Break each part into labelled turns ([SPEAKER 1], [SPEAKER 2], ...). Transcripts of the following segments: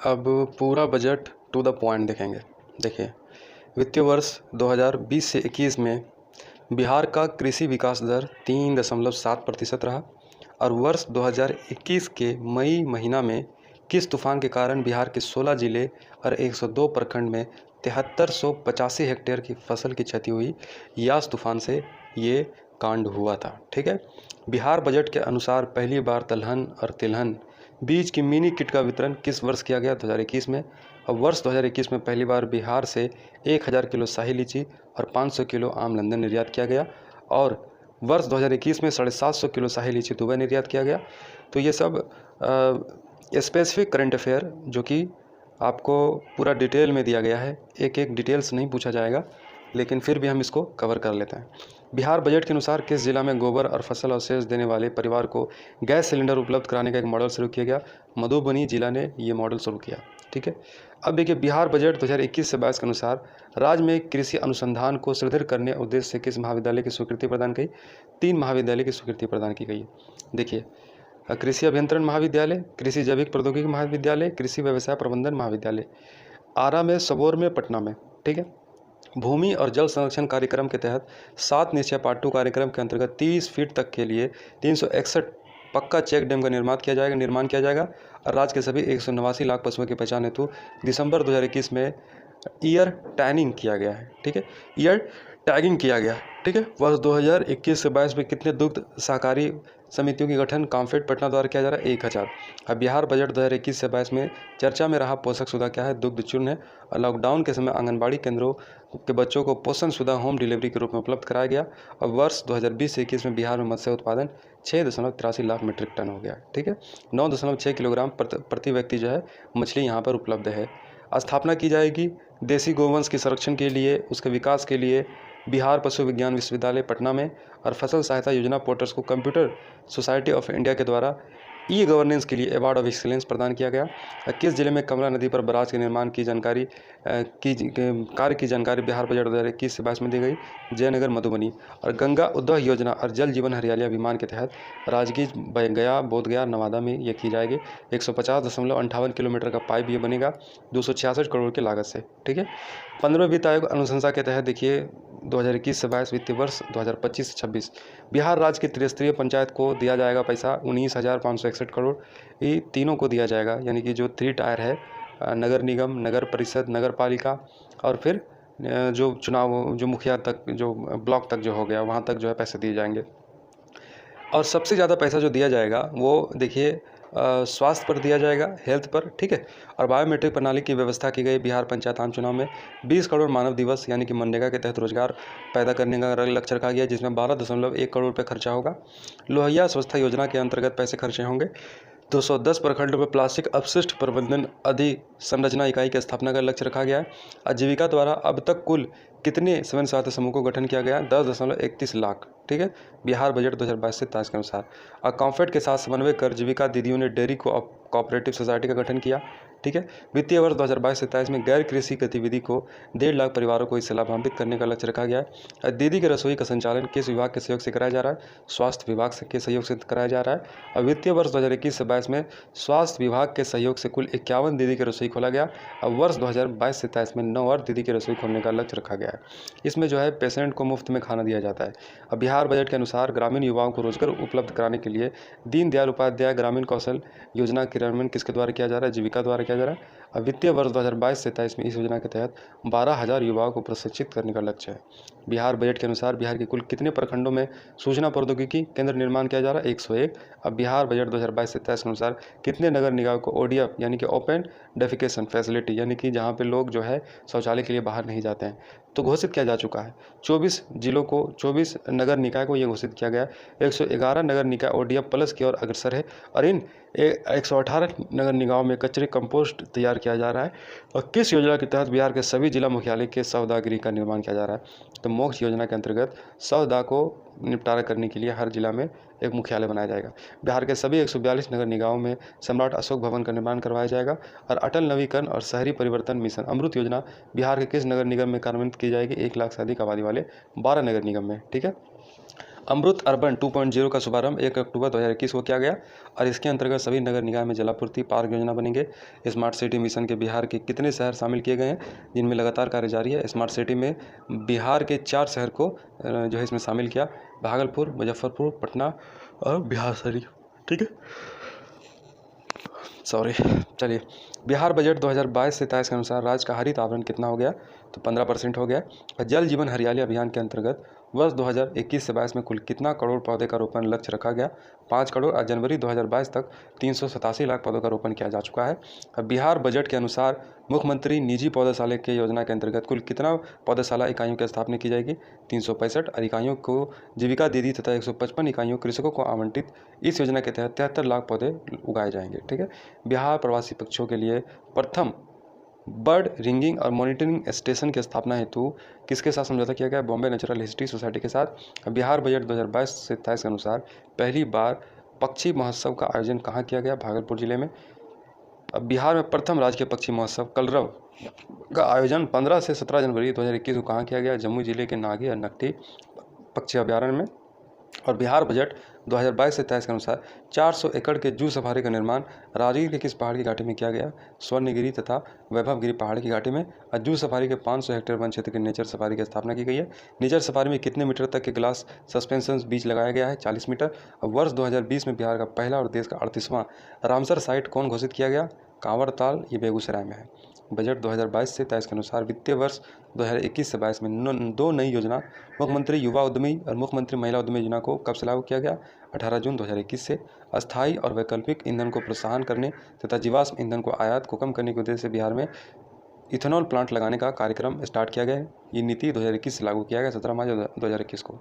[SPEAKER 1] अब पूरा budget to the point देखेंगे। देखिए, वित्तीय वर्ष 2020 से 21 में बिहार का कृषि विकास दर 3.7% रहा और वर्ष 2021 के मई महीना में किस तूफान के कारण बिहार के 16 जिले और 102 प्रखंड में 7385 हेक्टेयर की फसल की क्षति हुई। यास तूफान से ये कांड हुआ था। ठीक है, बिहार बजट के अनुसार पहली बार दलहन और तिलहन बीज की मिनी किट का वितरण किस वर्ष किया गया? 2021 में। और वर्ष 2021 में पहली बार बिहार से 1000 किलो शाही लीची और 500 किलो आम लंदन निर्यात किया गया और वर्ष 2021 में 750 किलो शाही लीची दुबई निर्यात किया गया। तो ये सब स्पेसिफिक करंट अफेयर जो कि आपको पूरा डिटेल में दिया गया है, एक एक डिटेल्स नहीं पूछा जाएगा, लेकिन फिर भी हम इसको कवर कर लेते हैं। बिहार बजट के अनुसार किस जिला में गोबर और फसल अवशेष देने वाले परिवार को गैस सिलेंडर उपलब्ध कराने का एक मॉडल शुरू किया गया? मधुबनी जिला ने ये मॉडल शुरू किया। ठीक है, अब देखिए, बिहार बजट 2021 से 22 के अनुसार राज्य में कृषि अनुसंधान को सुदृढ़ करने उद्देश्य से किस महाविद्यालय की स्वीकृति प्रदान की? 3 महाविद्यालय की स्वीकृति प्रदान की गई है। देखिए, कृषि अभियंत्रण महाविद्यालय, कृषि जैविक प्रौद्योगिकी महाविद्यालय, कृषि व्यवसाय प्रबंधन महाविद्यालय, आरा में, सबौर में, पटना में। ठीक है, भूमि और जल संरक्षण कार्यक्रम के तहत 7 निश्चय पार्ट 2 कार्यक्रम के अंतर्गत 30 फीट तक के लिए 361 पक्का चेक डैम का निर्माण किया जाएगा और राज्य के सभी 189 लाख पशुओं की पहचान हेतु दिसंबर 2021 में ईयर टैगिंग किया गया है। ठीक है, ईयर टैगिंग किया गया। ठीक है, वर्ष 2021 से 22 में कितने दुग्ध सहकारी समितियों की गठन कामफेड पटना द्वारा किया जा रहा है? 1000। अब बिहार बजट 2021 से 22 में चर्चा में रहा पोषक सुधा क्या है? दुग्ध चूर्ण है। और लॉकडाउन के समय आंगनबाड़ी केंद्रों के बच्चों को पोषण सुधा होम डिलीवरी के रूप में उपलब्ध कराया गया और वर्ष 2020 से 21 में बिहार में मत्स्य उत्पादन 6.83 लाख मीट्रिक टन हो गया। ठीक है, 9.6 किलोग्राम प्रति व्यक्ति जो है मछली यहाँ पर उपलब्ध है। स्थापना की जाएगी देसी गोवंश के संरक्षण के लिए, उसके विकास के लिए बिहार पशु विज्ञान विश्वविद्यालय पटना में। और फसल सहायता योजना पोर्टल्स को कंप्यूटर सोसाइटी ऑफ इंडिया के द्वारा ई गवर्नेंस के लिए अवार्ड ऑफ एक्सीलेंस प्रदान किया गया। किस जिले में कमला नदी पर बराज के निर्माण की जानकारी कार्य की जानकारी बिहार बजट 2021 से 22 में दी गई? जयनगर, मधुबनी। और गंगा उद्वह योजना और जल जीवन हरियाली अभियान के तहत राजगीर, गया, बोधगया, नवादा में ये की जाएगी। 150.58 किलोमीटर का पाइप ये बनेगा 266 करोड़ की लागत से। ठीक है, 15वें वित्त आयोग अनुशंसा के तहत देखिए 2021 से 22 वित्तीय वर्ष 2025 से 26 बिहार राज्य की त्रिस्तरीय पंचायत को दिया जाएगा पैसा 19,561 करोड़। ये तीनों को दिया जाएगा, यानी कि जो 3 टायर है, नगर निगम, नगर परिषद, नगर पालिका और फिर जो चुनाव, जो मुखिया तक, जो ब्लॉक तक जो हो गया, वहाँ तक जो है पैसे दिए जाएंगे। और सबसे ज़्यादा पैसा जो दिया जाएगा वो देखिए स्वास्थ्य पर दिया जाएगा, हेल्थ पर। ठीक है, और बायोमेट्रिक प्रणाली की व्यवस्था की गई बिहार पंचायत आम चुनाव में। 20 करोड़ मानव दिवस यानी कि मनरेगा के तहत रोजगार पैदा करने का लक्ष्य रखा गया, जिसमें 12.1 करोड़ रुपये खर्चा होगा। लोहिया स्वच्छता योजना के अंतर्गत पैसे खर्चे होंगे। 210 प्रखंडों में प्लास्टिक अपशिष्ट प्रबंधन अधिसंरचना इकाई की स्थापना का लक्ष्य रखा गया है। आजीविका द्वारा अब तक कुल कितने स्वयं सहायता समूह को गठन किया गया? 10.31 लाख। ठीक है, बिहार बजट 2022 से 23 के अनुसार। और कॉम्फेड के साथ समन्वय कर जीविका दीदियों ने डेयरी कोऑपरेटिव सोसाइटी का गठन किया। ठीक है, वित्तीय वर्ष 2022 से 23 में गैर कृषि गतिविधि को 1.5 लाख परिवारों को इससे लाभान्वित करने का लक्ष्य रखा गया है। दीदी के रसोई का संचालन किस विभाग के सहयोग से कराया जा रहा है? स्वास्थ्य विभाग के सहयोग से कराया जा रहा है। और वित्तीय वर्ष 2021 से 22 में स्वास्थ्य विभाग के सहयोग से कुल 51 दीदी की रसोई खोला गया और वर्ष 2022 से 23 में 9 और दीदी की रसोई खोलने का लक्ष्य रखा गया है। इसमें जो है पेशेंट को मुफ्त में खाना दिया जाता है। अब बिहार बजट के अनुसार ग्रामीण युवाओं को रोजगार उपलब्ध कराने के लिए दीनदयाल उपाध्याय ग्रामीण कौशल योजना क्रियान्वयन किसके द्वारा किया जा रहा है? जीविका द्वारा किया जा रहा है। अब वित्तीय वर्ष 2022 से 23 में इस योजना के तहत 12,000 युवाओं को प्रशिक्षित करने का लक्ष्य है। बिहार बजट के अनुसार बिहार के कुल कितने प्रखंडों में सूचना प्रौद्योगिकी केंद्र निर्माण किया जा रहा है? 101। अब बिहार बजट 2022 से 23 के अनुसार कितने नगर निकायों को ओडीएफ यानी कि ओपन डेफिकेशन फैसिलिटी, यानी कि जहाँ पे लोग जो है शौचालय के लिए बाहर नहीं जाते हैं, तो घोषित किया जा चुका है? 24 जिलों को, 24 नगर निकाय को ये घोषित किया गया है। 111 नगर निकाय ओडीएफ प्लस की ओर अग्रसर है और इन 118 नगर निकायों में कचरे कंपोस्ट तैयार किया जा रहा है। और किस योजना के तहत बिहार के सभी जिला मुख्यालय के सौदागृह का निर्माण किया जा रहा है? तो मोक्ष योजना के अंतर्गत सौदा को निपटारा करने के लिए हर जिला में एक मुख्यालय बनाया जाएगा। बिहार के सभी 142 नगर निकायों में सम्राट अशोक भवन का निर्माण करवाया जाएगा। और अटल नवीकरण और शहरी परिवर्तन मिशन अमृत योजना बिहार के किस नगर निगम में कार्यान्वित की जाएगी? 1 लाख से अधिक आबादी वाले 12 नगर निगम में। ठीक है, अमृत अर्बन 2.0 का शुभारंभ 1 अक्टूबर 2021 को किया गया और इसके अंतर्गत सभी नगर निकाय में जलापूर्ति पार्क योजना बनेंगे। स्मार्ट सिटी मिशन के बिहार के कितने शहर शामिल किए गए हैं, जिनमें लगातार कार्य जारी है। स्मार्ट सिटी में बिहार के 4 शहर को जो है इसमें शामिल किया, भागलपुर, मुजफ्फरपुर, पटना और बिहार शरीफ। ठीक है, सॉरी। चलिए, बिहार बजट 2022 से 23 के अनुसार राज्य का हरित आवरण कितना हो गया, तो 15% हो गया। जल जीवन हरियाली अभियान के अंतर्गत वर्ष 2021 से 22 में कुल कितना करोड़ पौधे का रोपण लक्ष्य रखा गया, 5 करोड़। और जनवरी 2022 तक 387 लाख पौधों का रोपण किया जा चुका है। अब बिहार बजट के अनुसार मुख्यमंत्री निजी पौधशाला के योजना के अंतर्गत कुल कितना पौधशाला इकाइयों की स्थापना की जाएगी, 365। और इकाइयों को जीविका दीदी तथा 155 इकाइयों कृषकों को आवंटित। इस योजना के तहत 73 लाख पौधे उगाए जाएंगे। ठीक है, बिहार प्रवासी पक्षियों के लिए प्रथम बर्ड रिंगिंग और मॉनिटरिंग स्टेशन की स्थापना हेतु किसके साथ समझौता किया गया, बॉम्बे नेचुरल हिस्ट्री सोसाइटी के साथ। बिहार बजट 2022 से 23 के अनुसार पहली बार पक्षी महोत्सव का आयोजन कहाँ किया गया, भागलपुर जिले में। अब बिहार में प्रथम राजकीय पक्षी महोत्सव कलरव का आयोजन 15 से 17 जनवरी 2021 को कहाँ किया गया, जम्मू जिले के नागी और नकटी पक्षी अभ्यारण्य में। और बिहार बजट 2022 से 23 के अनुसार 400 एकड़ के जू सफारी का निर्माण राजगीर के किस पहाड़ की घाटी में किया गया, स्वर्णगिरी तथा वैभवगिरी पहाड़ की घाटी में। और जू सफारी के 500 हेक्टेयर वन क्षेत्र के नेचर सफारी की स्थापना की गई है। नेचर सफारी में कितने मीटर तक के ग्लास सस्पेंशन बीच लगाया गया है, 40 मीटर। और वर्ष 2020 में बिहार का पहला और देश का 38वां रामसर साइट कौन घोषित किया गया, कांवरताल, ये बेगूसराय में है। बजट 2022 से 23 के अनुसार वित्तीय वर्ष 2021 से 22 में 2 नई योजना मुख्यमंत्री युवा उद्यमी और मुख्यमंत्री महिला उद्यमी योजना को कब से लागू किया गया, 18 जून 2021 से। अस्थायी और वैकल्पिक ईंधन को प्रोत्साहन करने तथा जीवाश्म ईंधन को आयात को कम करने के उद्देश्य से बिहार में इथेनॉल प्लांट लगाने का कार्यक्रम स्टार्ट किया गया है। ये नीति 2021 से लागू किया गया 17 मार्च 2021 को।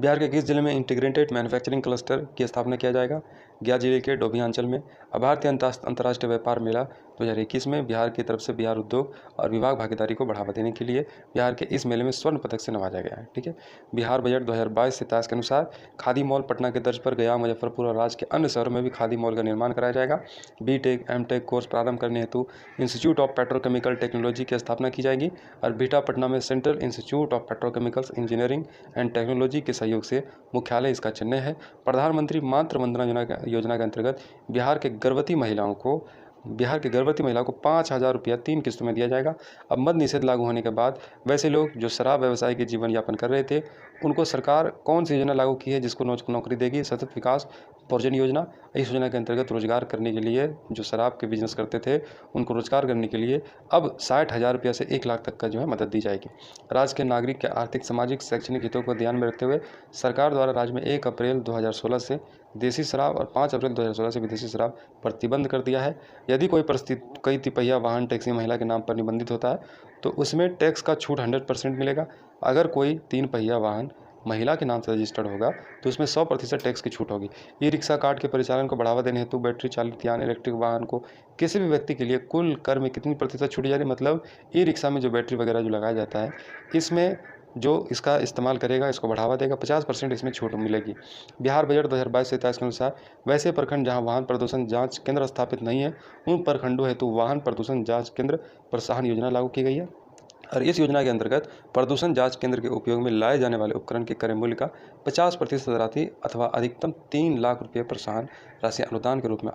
[SPEAKER 1] बिहार के किस जिले में इंटीग्रेटेड मैन्युफैक्चरिंग क्लस्टर की स्थापना किया जाएगा, गया जिले के डोभी अंचल में। भारतीय अंतर्राष्ट्रीय व्यापार मेला 2021 में बिहार की तरफ से बिहार उद्योग और विभाग भागीदारी को बढ़ावा देने के लिए बिहार के इस मेले में स्वर्ण पदक से नवाजा गया है। ठीक है, बिहार बजट 2022 से 23 के अनुसार खादी मॉल पटना के तर्ज पर गया, मुजफ्फरपुर और राज्य के अन्य शहरों में भी खादी मॉल का निर्माण कराया जाएगा। बीटेक एमटेक कोर्स प्रारंभ करने हेतु इंस्टीट्यूट ऑफ पेट्रोकेमिकल टेक्नोलॉजी की स्थापना की जाएगी। और बिहटा पटना में central institute of petrochemicals engineering and technology के सहयोग से मुख्यालय इसका चेन्नई है। प्रधानमंत्री मातृ वंदना योजना के अंतर्गत बिहार के गर्भवती महिलाओं को 5,000 रुपया 3 किस्तों में दिया जाएगा। अब मद्य निषेध लागू होने के बाद वैसे लोग जो शराब व्यवसाय के जीवन यापन कर रहे थे, उनको सरकार कौन सी योजना लागू की है जिसको नौकरी देगी, सतत विकास पोर्जन योजना। इस योजना के अंतर्गत रोजगार करने के लिए जो शराब के बिजनेस करते थे उनको रोजगार करने के लिए अब 60,000 रुपया से 1 लाख तक का जो है मदद दी जाएगी। राज्य के नागरिक के आर्थिक सामाजिक शैक्षणिक हितों को ध्यान में रखते हुए सरकार द्वारा राज्य में 1 अप्रैल 2016 से देसी शराब और 5 अप्रैल 2016 से विदेशी शराब प्रतिबंध कर दिया है। यदि कई तिपहिया वाहन टैक्सी महिला के नाम पर निबंधित होता है तो उसमें टैक्स का छूट 100% मिलेगा। अगर कोई 3 पहिया वाहन महिला के नाम से रजिस्टर्ड होगा तो उसमें 100% टैक्स की छूट होगी। ई रिक्शा कार्ड के परिचालन को बढ़ावा देने हेतु बैटरी चालित यान इलेक्ट्रिक वाहन को किसी भी व्यक्ति के लिए कुल कर में कितनी प्रतिशत छूट जा रही है, मतलब ई रिक्शा में जो बैटरी वगैरह जो लगाया जाता है इसमें जो इसका इस्तेमाल करेगा इसको बढ़ावा देगा, 50% इसमें छूट मिलेगी। बिहार बजट 2022 से 23 के अनुसार वैसे प्रखंड जहां वाहन प्रदूषण जांच केंद्र स्थापित नहीं है उन प्रखंडों हेतु वाहन प्रदूषण जांच केंद्र प्रोत्साहन योजना लागू की गई है। और इस योजना के अंतर्गत प्रदूषण जांच केंद्र के उपयोग में लाए जाने वाले उपकरण के क्रय मूल्य का 50% राशि अथवा अधिकतम 3 लाख रुपये प्रोत्साहन राशि अनुदान के रूप में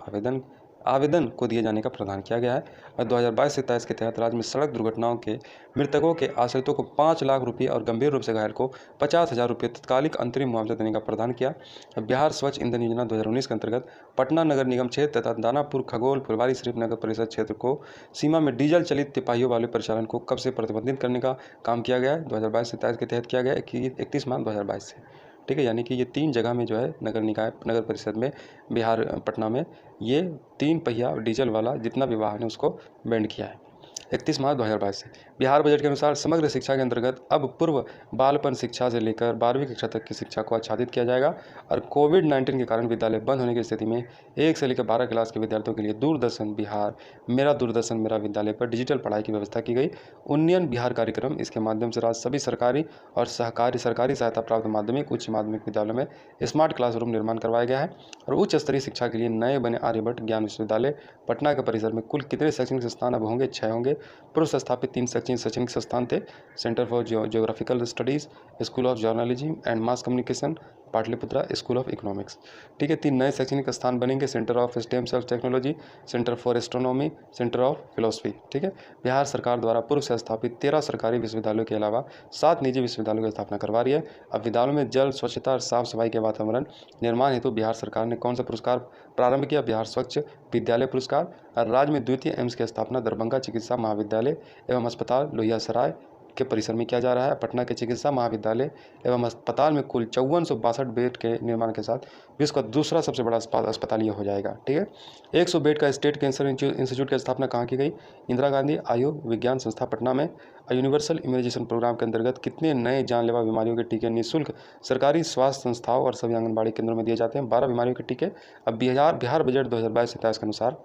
[SPEAKER 1] आवेदन को दिए जाने का प्रावधान किया गया है। और 2022 से 23 के तहत राज्य में सड़क दुर्घटनाओं के मृतकों के आश्रितों को 5 लाख रुपये और गंभीर रूप से घायल को 50,000 रुपये तत्कालिक अंतरिम मुआवजा देने का प्रावधान किया। बिहार स्वच्छ ईंधन योजना 2019 के अंतर्गत पटना नगर निगम क्षेत्र तथा दानापुर, खगोल, फुलवारी शरीफ नगर परिषद क्षेत्र को सीमा में डीजल चलित तिपाहियों वाले परिचालन को कब से प्रतिबंधित करने का काम किया गया है, 2022 से 23 के तहत किया गया है 31 मार्च 2022 से। ठीक है, यानी कि ये 3 जगह में जो है नगर परिषद में बिहार पटना में ये 3 पहिया डीजल वाला जितना भी वाहन है उसको बैंड किया है 31 मार्च 2022 से। बिहार बजट के अनुसार समग्र शिक्षा के अंतर्गत अब पूर्व बालपन शिक्षा से लेकर 12वीं कक्षा तक की शिक्षा को आच्छादित किया जाएगा। और कोविड-19 के कारण विद्यालय बंद होने की स्थिति में 1 से लेकर 12 क्लास के विद्यार्थियों के लिए दूरदर्शन बिहार, दूरदर्शन मेरा विद्यालय पर डिजिटल पढ़ाई की व्यवस्था की गई। उन्नयन बिहार कार्यक्रम, इसके माध्यम से राज्य सभी सरकारी और सरकारी सहायता प्राप्त माध्यमिक उच्च माध्यमिक विद्यालयों में स्मार्ट क्लासरूम निर्माण करवाया गया है। और उच्च स्तरीय शिक्षा के लिए नए बने आर्यभट्ट ज्ञान विश्वविद्यालय पटना के परिसर में कुल कितने शैक्षणिक संस्थान अब होंगे, 6 होंगे। पूर्व स्थापित 3 शैक्षणिक संस्थान थे, centre for geographical studies, school of journalism and mass communication, Pataliputra school of economics. ठीक है, 3 नए शैक्षणिक स्थान बनेंगे, centre of stem cell technology, centre for astronomy, centre of philosophy. ठीक है, बिहार सरकार द्वारा पूर्व से स्थापित 13 सरकारी विश्वविद्यालयों के अलावा 7 निजी विश्वविद्यालयों की स्थापना करवा रही है। अब विद्यालयों में जल, स्वच्छता और साफ सफाई के वातावरण निर्माण हेतु बिहार सरकार ने कौन सा पुरस्कार प्रारंभ किया? बिहार स्वच्छ विद्यालय पुरस्कार। और राज्य में द्वितीय एम्स की स्थापना दरभंगा चिकित्सा महाविद्यालय एवं अस्पताल लोहियासराय के परिसर में किया जा रहा है। पटना के चिकित्सा महाविद्यालय एवं अस्पताल में कुल 5462 बेड के निर्माण के साथ विश्व का दूसरा सबसे बड़ा अस्पताल ये हो जाएगा। ठीक है, 100 बेड का स्टेट कैंसर इंस्टीट्यूट की स्थापना कहाँ की गई? इंदिरा गांधी आयु विज्ञान संस्था पटना में। यूनिवर्सल इम्यूनाइजेशन प्रोग्राम के अंतर्गत कितने नए जानलेवा बीमारियों के टीके निःशुल्क सरकारी स्वास्थ्य संस्थाओं और सभी आंगनबाड़ी केंद्रों में दिए जाते हैं? 12 बीमारियों के टीके। अब बिहार बजट 2022-23 के अनुसार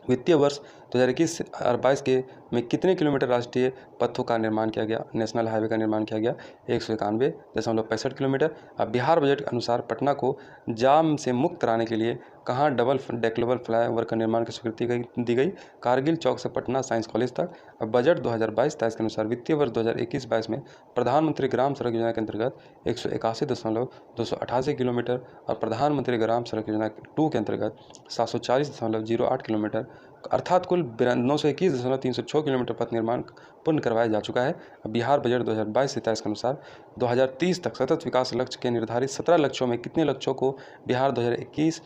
[SPEAKER 1] वित्तीय वर्ष 2021 और 22 के में कितने किलोमीटर राष्ट्रीय पथों का निर्माण किया गया? नेशनल हाईवे का निर्माण किया गया 191.65 किलोमीटर। अब बिहार बजट के अनुसार पटना को जाम से मुक्त कराने के लिए कहाँ डबल डेक्लेबल फ्लाईओवर का निर्माण की स्वीकृति दी गई? कारगिल चौक से पटना साइंस कॉलेज तक। अब बजट 2022-23 के अनुसार वित्तीय वर्ष 2021-22 में प्रधानमंत्री ग्राम सड़क योजना के अंतर्गत 181.288 किलोमीटर और प्रधानमंत्री ग्राम सड़क योजना 2 के अंतर्गत 740.08 किलोमीटर अर्थात कुल 921.306 किलोमीटर पथ निर्माण पूर्ण करवाया जा चुका है। बिहार बजट 2022-23 के अनुसार 2030 तक सतत विकास लक्ष्य के निर्धारित 17 लक्ष्यों में कितने लक्ष्यों को बिहार 2020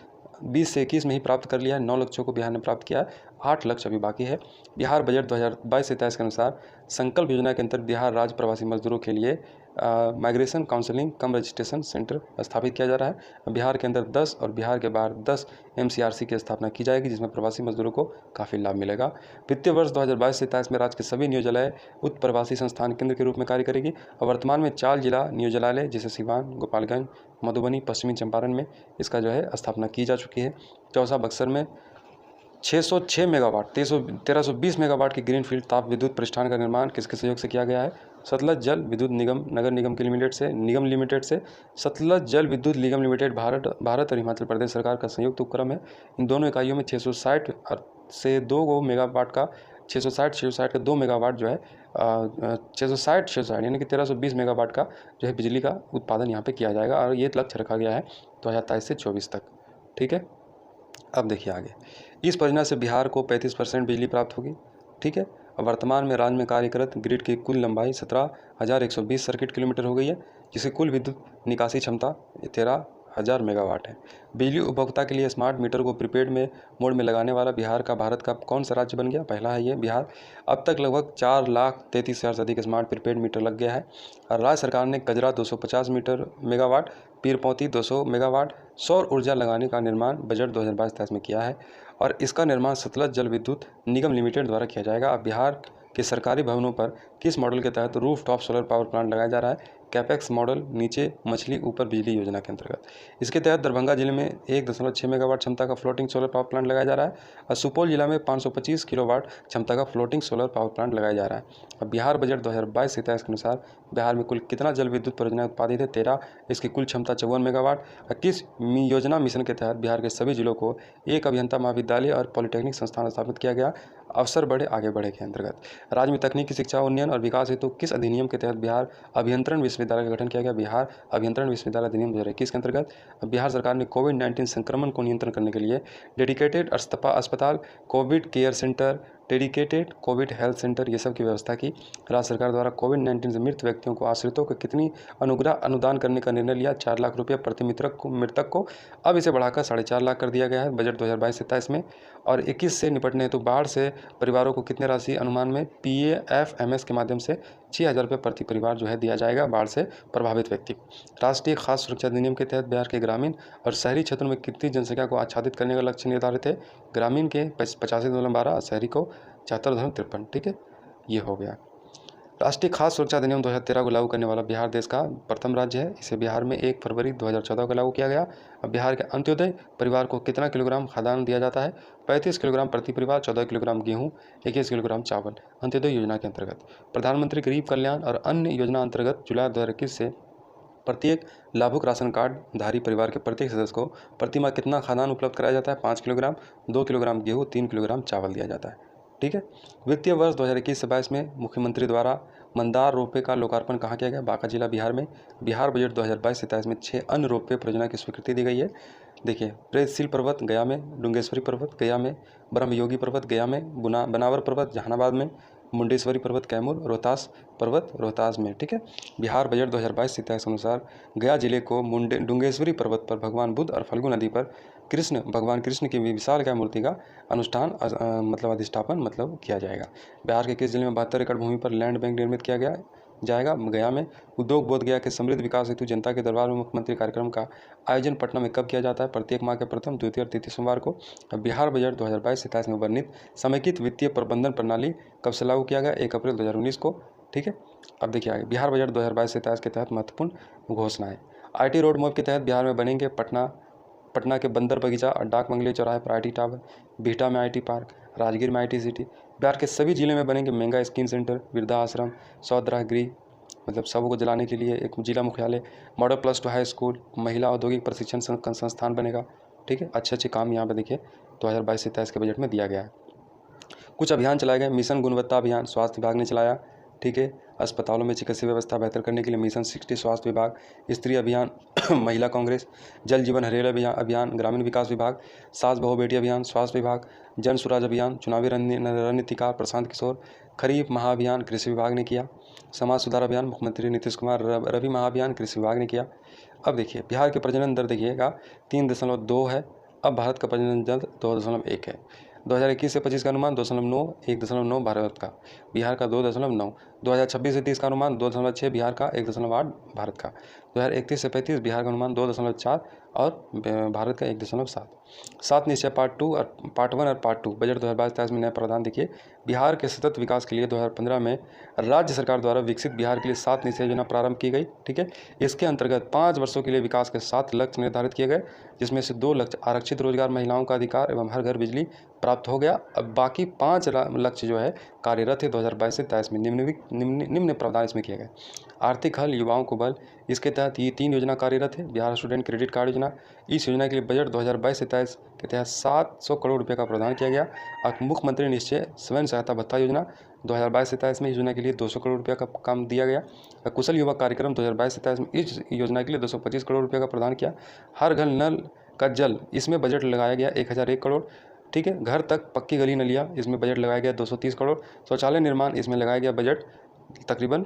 [SPEAKER 1] से 21 में ही प्राप्त कर लिया है? 9 लक्ष्यों को बिहार ने प्राप्त किया है, 8 लक्ष्य अभी बाकी है। बिहार बजट 2022-23 के अनुसार संकल्प योजना के अंतर्गत बिहार राज्य प्रवासी मजदूरों के लिए माइग्रेशन काउंसलिंग कम रजिस्ट्रेशन सेंटर स्थापित किया जा रहा है। बिहार के अंदर 10 और बिहार के बाहर 10 MCRC की स्थापना की जाएगी, जिसमें प्रवासी मजदूरों को काफ़ी लाभ मिलेगा। वित्तीय वर्ष 2022-23 में राज्य के सभी नियोजनालय उत्प्रवासी संस्थान केंद्र के रूप में कार्य करेगी और वर्तमान में 4 जिला नियोजनालय जैसे सिवान, गोपालगंज, मधुबनी, पश्चिमी चंपारण में इसका जो है स्थापना की जा चुकी है। चौसा बक्सर में 606 मेगावाट 1320 मेगावाट की ग्रीनफील्ड ताप विद्युत प्रतिष्ठान का निर्माण किसके सहयोग से किया गया है? सतलज जल विद्युत निगम नगर निगम के लिमिटेड से सतलज जल विद्युत निगम लिमिटेड भारत और हिमाचल प्रदेश सरकार का संयुक्त उपक्रम है। इन दोनों इकाइयों में 660 से 2 मेगावाट का 660 का 2 मेगावाट जो है 660 यानी कि 1320 मेगावाट का जो है बिजली का उत्पादन यहाँ पे किया जाएगा और ये लक्ष्य रखा गया है 2023 से 24 तक। ठीक है, अब देखिए आगे, इस परियोजना से बिहार को 35% बिजली प्राप्त होगी। ठीक है, वर्तमान में राज्य में कार्यरत ग्रिड की कुल लंबाई 17,120 सर्किट किलोमीटर हो गई है, जिसकी कुल विद्युत निकासी क्षमता 13,000 मेगावाट है। बिजली उपभोक्ता के लिए स्मार्ट मीटर को प्रीपेड में मोड में लगाने वाला बिहार का भारत का कौन सा राज्य बन गया? पहला है ये बिहार। अब तक लगभग 4,33,000 से अधिक स्मार्ट प्रीपेड मीटर लग गया है और राज्य सरकार ने कजरा 250 मेगावाट, पीरपौती 200 मेगावाट सौर ऊर्जा लगाने का निर्माण बजट 2022-23 में किया है और इसका निर्माण सतलज जल विद्युत निगम लिमिटेड द्वारा किया जाएगा। अब बिहार के सरकारी भवनों पर किस मॉडल के तहत roof top solar power plant लगाया जा रहा है? कैपेक्स मॉडल, नीचे मछली ऊपर बिजली योजना के अंतर्गत। इसके तहत दरभंगा जिले में 1.6 मेगावाट क्षमता का फ्लोटिंग सोलर पावर प्लांट लगाया जा रहा है और सुपौल जिला में 525 किलोवाट क्षमता का फ्लोटिंग सोलर पावर प्लांट लगाया जा रहा है। अब बिहार बजट 2022-23 के अनुसार बिहार में कुल कितना जल विद्युत परियोजनाएं उत्पादित है? 13। इसकी कुल क्षमता 54 मेगावाट। किस योजना मिशन के तहत बिहार के सभी जिलों को एक अभियंता महाविद्यालय और पॉलिटेक्निक संस्थान स्थापित किया गया? अवसर बढ़े आगे बढ़े के अंतर्गत। राज्य में तकनीकी शिक्षा उन्नयन और विकास हेतु किस अधिनियम के तहत बिहार अभियंत्रण विश्वविद्यालय का गठन किया गया? बिहार अभियंत्रण विश्वविद्यालय अधिनियम 2021 के अंतर्गत। बिहार सरकार ने कोविड-19 संक्रमण को नियंत्रण करने के लिए डेडिकेटेड अस्पताल, Covid care centre, dedicated Covid health centre ये सब की व्यवस्था की। राज्य सरकार द्वारा कोविड-19 से मृत व्यक्तियों को आश्रितों को कितनी अनुदान करने का निर्णय लिया? 4 लाख रुपये प्रति मृतक को। अब इसे बढ़ाकर 4.5 लाख कर दिया गया है बजट 2022-23 में। और 21 से निपटने हेतु बाढ़ से परिवारों को कितने राशि अनुमान में PAFMS के माध्यम से 6,000 रुपये प्रति परिवार जो है दिया जाएगा बाढ़ से प्रभावित व्यक्ति को। राष्ट्रीय खाद्य सुरक्षा अधिनियम के तहत बिहार के ग्रामीण और शहरी क्षेत्रों में कितनी जनसंख्या को आच्छादित करने का लक्ष्य निर्धारित है? ग्रामीण के 85.12, शहरी को 74.53। ठीक है, ये हो गया। राष्ट्रीय खाद्य सुरक्षा अधिनियम 2013 को लागू करने वाला बिहार देश का प्रथम राज्य है। इसे बिहार में 1 फरवरी 2014 को लागू किया गया। अब बिहार के अंत्योदय परिवार को कितना किलोग्राम खाद्यान्न दिया जाता है? 35 किलोग्राम प्रति परिवार, 14 किलोग्राम गेहूं, 21 किलोग्राम चावल। अंत्योदय योजना के अंतर्गत प्रधानमंत्री गरीब कल्याण और अन्य योजना अंतर्गत जुलाई 2021 से प्रत्येक लाभुक राशन कार्ड धारी परिवार के प्रत्येक सदस्य को प्रतिमाह कितना खाद्यान्न उपलब्ध कराया जाता है? 5 किलोग्राम, 2 किलोग्राम गेहूँ, 3 किलोग्राम चावल दिया जाता है। ठीक है, वित्तीय वर्ष 2021 से 22 में मुख्यमंत्री द्वारा मंदार रोपवे का लोकार्पण कहाँ किया गया? बांका जिला बिहार में। बिहार बजट 2022-23 में 6 अन्य रोपवे परियोजना की स्वीकृति दी गई है। देखिए, प्रेतशील पर्वत गया में, डुंगेश्वरी पर्वत गया में, ब्रह्मयोगी पर्वत गया में, बनावर पर्वत जहानाबाद में, मुंडेश्वरी पर्वत कैमूर, रोहतास पर्वत रोहतास में। ठीक है, बिहार बजट 2022-23 के अनुसार गया जिले को डुंगेश्वरी पर्वत पर भगवान बुद्ध और फल्गु नदी पर भगवान कृष्ण की विशालकाय मूर्ति का अनुष्ठान मतलब अधिष्ठापन मतलब किया जाएगा। बिहार के किस जिले में 72 एकड़ भूमि पर लैंड बैंक निर्मित किया जाएगा? गया में। उद्योग बोध गया के समृद्ध विकास हेतु जनता के दरबार में मुख्यमंत्री कार्यक्रम का आयोजन पटना में कब किया जाता है? प्रत्येक माह के प्रथम, द्वितीय और तृतीय सोमवार को। बिहार बजट 2022-23 में वर्णित समेकित वित्तीय प्रबंधन प्रणाली कब से लागू किया गया? 1 अप्रैल 2019 को। ठीक है, अब देखिए आगे, बिहार बजट 2022-23 के तहत महत्वपूर्ण घोषणाएं। IT रोड मैप के तहत बिहार में बनेंगे पटना के बंदर बगीचा और डाक बंगले चौराहे पर IT टावर, बिहटा में IT पार्क, राजगीर में IT सिटी। बिहार के सभी जिले में बनेंगे मेगा स्किन सेंटर, वृद्धाश्रम, सौदराह गृह मतलब सबों को जलाने के लिए एक जिला मुख्यालय, मॉडल +2 हाई स्कूल, महिला औद्योगिक प्रशिक्षण संस्थान बनेगा। ठीक है, अच्छे काम यहाँ पे देखिए 2022-23 के बजट में दिया गया है। कुछ अभियान चलाए गए। मिशन गुणवत्ता अभियान स्वास्थ्य विभाग ने चलाया। ठीक है, अस्पतालों में चिकित्सा व्यवस्था बेहतर करने के लिए मिशन 60 स्वास्थ्य विभाग, स्त्री अभियान महिला कांग्रेस, जल जीवन हरियाली अभियान ग्रामीण विकास विभाग, सास बहू बेटी अभियान स्वास्थ्य विभाग, जन सुराज अभियान चुनावी रणनीतिकार प्रशांत किशोर, खरीफ महाअभियान कृषि विभाग ने किया, समाज सुधार अभियान मुख्यमंत्री नीतीश कुमार, रबी महाअभियान कृषि विभाग ने किया। अब देखिए, बिहार के प्रजनन दर देखिएगा 3.2 है। अब भारत का प्रजनन दर 2.1 है। 2021 से 25 का अनुमान 2.9, 1.9 भारत का, बिहार का 2.9, 2026 से 30 का अनुमान 2.6, बिहार का 1.8 भारत का, 2031 से 35 बिहार का अनुमान 2.4 और भारत का 1.7। 7 निश्चय पार्ट 1 और पार्ट 2 बजट 2022-23 में नया प्रावधान देखिए। बिहार के सतत विकास के लिए 2015 में राज्य सरकार द्वारा विकसित बिहार के लिए 7 निश्चय योजना प्रारंभ की गई। ठीक है, इसके अंतर्गत 5 वर्षों के लिए विकास के 7 लक्ष्य निर्धारित किए गए, जिसमें से 2 लक्ष्य आरक्षित रोजगार, महिलाओं का अधिकार एवं हर घर बिजली प्राप्त हो गया। अब बाकी 5 लक्ष्य जो है कार्यरत है 2022 से 23 में। निम्न प्रावधान इसमें किए गए। आर्थिक हल, युवाओं को बल, इसके तहत ये 3 योजना कार्यरत है। बिहार स्टूडेंट क्रेडिट कार्ड योजना, इस योजना के लिए बजट 2022 से 23 के तहत 700 करोड़ रुपये का प्रावधान किया गया। और मुख्यमंत्री निश्चय स्वयं सहायता भत्ता योजना 2022 से 23 में इस योजना के लिए 200 करोड़ रुपये का काम दिया गया। कुशल युवक कार्यक्रम 2022 से 23 में इस योजना के लिए 225 करोड़ रुपये का प्रदान किया। हर घर नल का जल, इसमें बजट लगाया गया 1001 करोड़। ठीक है, घर तक पक्की गली नलिया, इसमें बजट लगाया गया 230 करोड़। शौचालय निर्माण, इसमें लगाया गया बजट तकरीबन,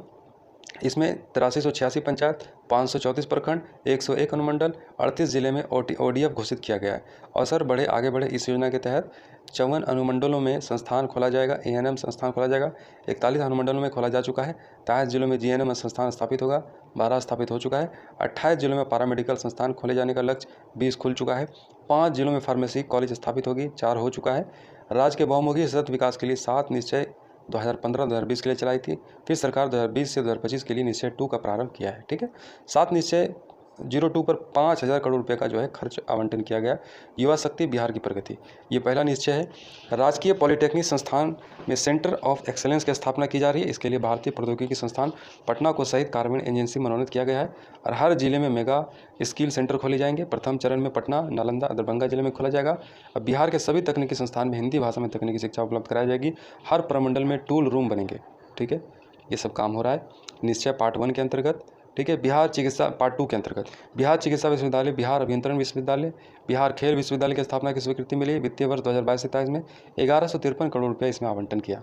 [SPEAKER 1] इसमें 8386 पंचायत, 534 प्रखंड, 101 अनुमंडल, 38 जिले में ODF घोषित किया गया है। अवसर बढ़े आगे बढ़े, इस योजना के तहत 54 अनुमंडलों में संस्थान खोला जाएगा, ANM संस्थान खोला जाएगा। 41 अनुमंडलों में खोला जा चुका है। 23 जिलों में GNM संस्थान स्थापित होगा, 12 स्थापित हो चुका है। 28 जिलों में पैरामेडिकल संस्थान खोले जाने का लक्ष्य 20 खुल चुका है। 5 जिलों में फार्मेसी कॉलेज स्थापित होगी, 4 हो चुका है। राज्य के बहुमुखी सतत विकास के लिए 7 निश्चय 2015-2020 के लिए चलाई थी। फिर सरकार 2020 से 2025 के लिए निश्चय 2 का प्रारंभ किया है। ठीक है, 7 निश्चय 02 पर 5000 करोड़ रुपए का जो है खर्च आवंटन किया गया। युवा शक्ति, बिहार की प्रगति, ये पहला निश्चय है। राजकीय पॉलिटेक्निक संस्थान में सेंटर ऑफ एक्सेलेंस की स्थापना की जा रही है। इसके लिए भारतीय प्रौद्योगिकी संस्थान पटना को सहित कार्बन एजेंसी मनोनीत किया गया है। और हर जिले में मेगा स्किल सेंटर खोले जाएंगे। प्रथम चरण में पटना, नालंदा, दरभंगा जिले में खोला जाएगा। अब बिहार के सभी तकनीकी संस्थान में हिंदी भाषा में तकनीकी शिक्षा उपलब्ध कराई जाएगी। हर प्रमंडल में टूल रूम बनेंगे। ठीक है, ये सब काम हो रहा है निश्चय पार्ट 1 के अंतर्गत। ठीक है, बिहार चिकित्सा पार्ट 2 के अंतर्गत बिहार चिकित्सा विश्वविद्यालय, बिहार अभियंत्रण विश्वविद्यालय, बिहार खेल विश्वविद्यालय की स्थापना की स्वीकृति मिली। वित्तीय वर्ष 2022 से 23 में 1153 करोड़ रुपये इसमें आवंटन किया।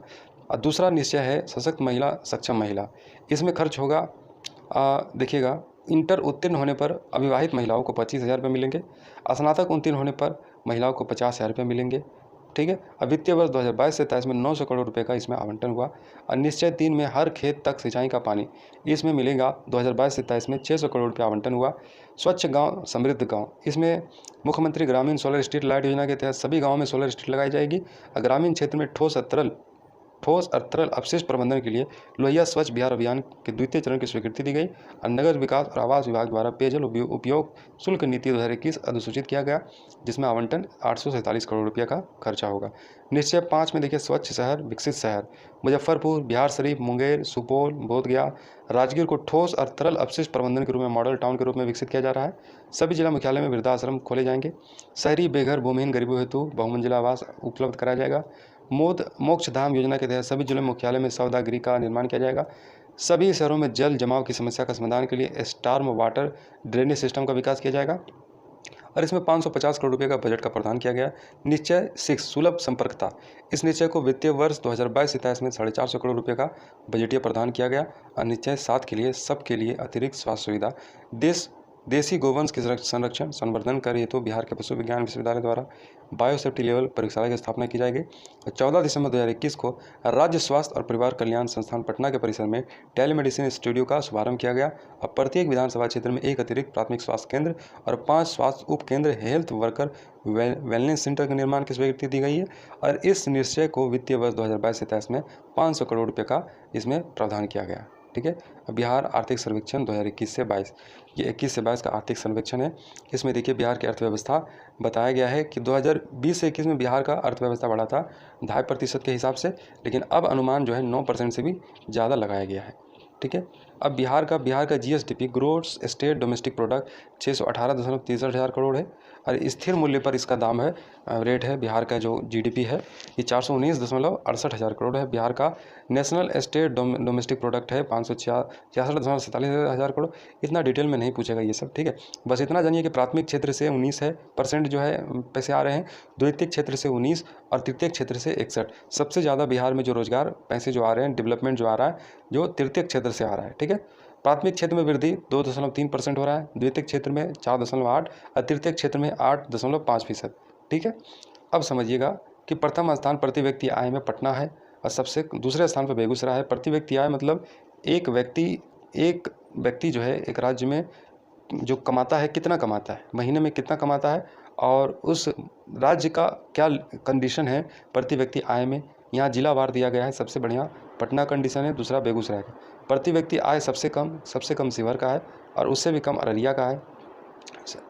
[SPEAKER 1] और दूसरा निश्चय है सशक्त महिला, सक्षम महिला। इसमें खर्च होगा, देखिएगा, इंटर उत्तीर्ण होने पर अविवाहित महिलाओं को 25,000 रुपये मिलेंगे। स्नातक उत्तीर्ण होने पर महिलाओं को 50,000 रुपये मिलेंगे। ठीक है, अब वित्तीय वर्ष 2022 से 23 में 900 करोड़ रुपए का इसमें आवंटन हुआ। और निश्चय 3 में हर खेत तक सिंचाई का पानी, इसमें मिलेगा 2022 से 23 में 600 करोड़ रुपये आवंटन हुआ। स्वच्छ गांव समृद्ध गांव, इसमें मुख्यमंत्री ग्रामीण सोलर स्ट्रीट लाइट योजना के तहत सभी गाँवों में सोलर स्ट्रीट लगाई जाएगी। और ग्रामीण क्षेत्र में ठोस और तरल अपशिष्ट प्रबंधन के लिए लोहिया स्वच्छ बिहार अभियान के द्वितीय चरण की स्वीकृति दी गई। और नगर विकास और आवास विभाग द्वारा पेयजल उपयोग शुल्क नीति 2021 अधिसूचित किया गया, जिसमें आवंटन 847 करोड़ रुपये का खर्चा होगा। निश्चय 5 में देखिए स्वच्छ शहर, विकसित शहर, मुजफ्फरपुर, बिहार शरीफ, मुंगेर, सुपौल, बोधगया, राजगीर को ठोस और तरल अपशिष्ट प्रबंधन के रूप में मॉडल टाउन के रूप में विकसित किया जा रहा है। सभी जिला मुख्यालय में वृद्धाश्रम खोले जाएंगे। शहरी बेघर भूमिहीन गरीबों हेतु बहुमंजिला आवास उपलब्ध कराया जाएगा। मोक्ष धाम योजना के तहत सभी जिला मुख्यालय में सौदा गृह का निर्माण किया जाएगा। सभी शहरों में जल जमाव की समस्या का समाधान के लिए स्टॉर्म वाटर ड्रेनेज सिस्टम का विकास किया जाएगा और इसमें 550 करोड़ रुपए का बजट का प्रावधान किया गया। निश्चय 6 सुलभ संपर्कता, इस निश्चय को वित्तीय वर्ष 2022-23 में 450 करोड़ रुपए का बजटीय प्रावधान किया गया। और निश्चय 7 के लिए सबके लिए अतिरिक्त स्वास्थ्य सुविधा, देसी गोवंश के संरक्षण संवर्धन कर हेतु बिहार के पशु विज्ञान विश्वविद्यालय द्वारा बायोसेफ्टी लेवल प्रयोगशाला की स्थापना की जाएगी। 14 दिसंबर 2021 को राज्य स्वास्थ्य और परिवार कल्याण संस्थान पटना के परिसर में टेलीमेडिसिन स्टूडियो का शुभारंभ किया गया और प्रत्येक विधानसभा क्षेत्र में एक अतिरिक्त प्राथमिक स्वास्थ्य केंद्र और 5 स्वास्थ्य उप केंद्र हेल्थ वर्कर वेलनेस सेंटर के निर्माण की स्वीकृति दी गई है। और इस निश्चय को वित्तीय वर्ष 2022-23 में 500 करोड़ रुपये का इसमें प्रावधान किया गया। ठीक है। अब बिहार आर्थिक सर्वेक्षण 2021 से 22, ये 21 से 22 का आर्थिक सर्वेक्षण है। इसमें देखिए बिहार की अर्थव्यवस्था बताया गया है कि 2020 से 21 में बिहार का अर्थव्यवस्था बढ़ा था 2.5% के हिसाब से, लेकिन अब अनुमान जो है 9% से भी ज़्यादा लगाया गया है। ठीक है। अब बिहार का GSDP gross state domestic product 618.63 हज़ार करोड़ है और स्थिर मूल्य पर इसका दाम है रेट है। बिहार का जो GDP है ये 419.68 हज़ार करोड़ है। बिहार का नेशनल स्टेट डोमेस्टिक प्रोडक्ट है 566.47 हज़ार करोड़। इतना डिटेल में नहीं पूछेगा ये सब। ठीक है। बस इतना जानिए कि प्राथमिक क्षेत्र से 19 है % जो है पैसे आ रहे हैं, द्वितीयक क्षेत्र से 19 और तृतीयक क्षेत्र से 61। सबसे ज़्यादा बिहार में जो रोजगार पैसे जो आ रहे हैं, डेवलपमेंट जो आ रहा है, जो तृतीयक क्षेत्र से आ रहा है। ठीक है। प्राथमिक क्षेत्र में वृद्धि 2.3% हो रहा है, द्वितीयक क्षेत्र में 4.8 और तृतीयक क्षेत्र में 8.5%। ठीक है। अब समझिएगा कि प्रथम स्थान प्रति व्यक्ति आय में पटना है और सबसे दूसरे स्थान पर बेगूसराय है। प्रति व्यक्ति आय मतलब एक व्यक्ति जो है एक राज्य में जो कमाता है, कितना कमाता है, महीने में कितना कमाता है और उस राज्य का क्या कंडीशन है प्रति व्यक्ति आय में, यहाँ जिलावार दिया गया है। सबसे बढ़िया पटना कंडीशन है, दूसरा बेगूसराय का। प्रति व्यक्ति आय सबसे कम शिवहर का है और उससे भी कम अररिया का है।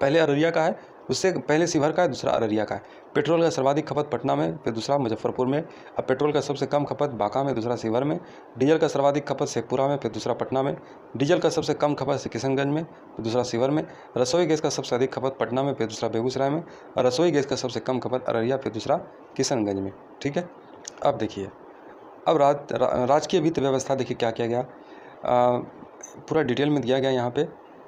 [SPEAKER 1] पहले अररिया का है, उससे पहले शिवहर का है, दूसरा अररिया का है। पेट्रोल का सर्वाधिक खपत पटना में, फिर दूसरा मुजफ्फरपुर में। अब पेट्रोल का सबसे कम खपत बांका में, दूसरा शिवहर में। डीजल का सर्वाधिक खपत शेखपुरा में, फिर दूसरा पटना में। डीजल का सबसे कम खपत किशनगंज में, फिर दूसरा शिवहर में। रसोई गैस का सबसे अधिक खपत पटना में, फिर दूसरा बेगूसराय में। और रसोई गैस का सबसे कम खपत अररिया, फिर दूसरा किशनगंज में। ठीक है। अब देखिए, अब राजकीय वित्त व्यवस्था देखिए क्या किया गया, पूरा डिटेल में दिया गया यहाँ पे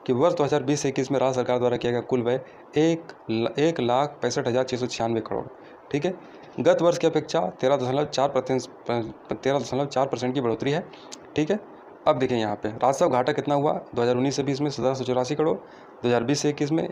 [SPEAKER 1] कि वर्ष 2020 से 21 में राज्य सरकार द्वारा किया गया कुल व्यय 1,65,696 करोड़। ठीक है। गत वर्ष की अपेक्षा 13.4% की बढ़ोतरी है। ठीक है। अब देखिए यहाँ पे राजस्व घाटा कितना हुआ 2019 से 20 में 1784 करोड़, 2020 से 21 में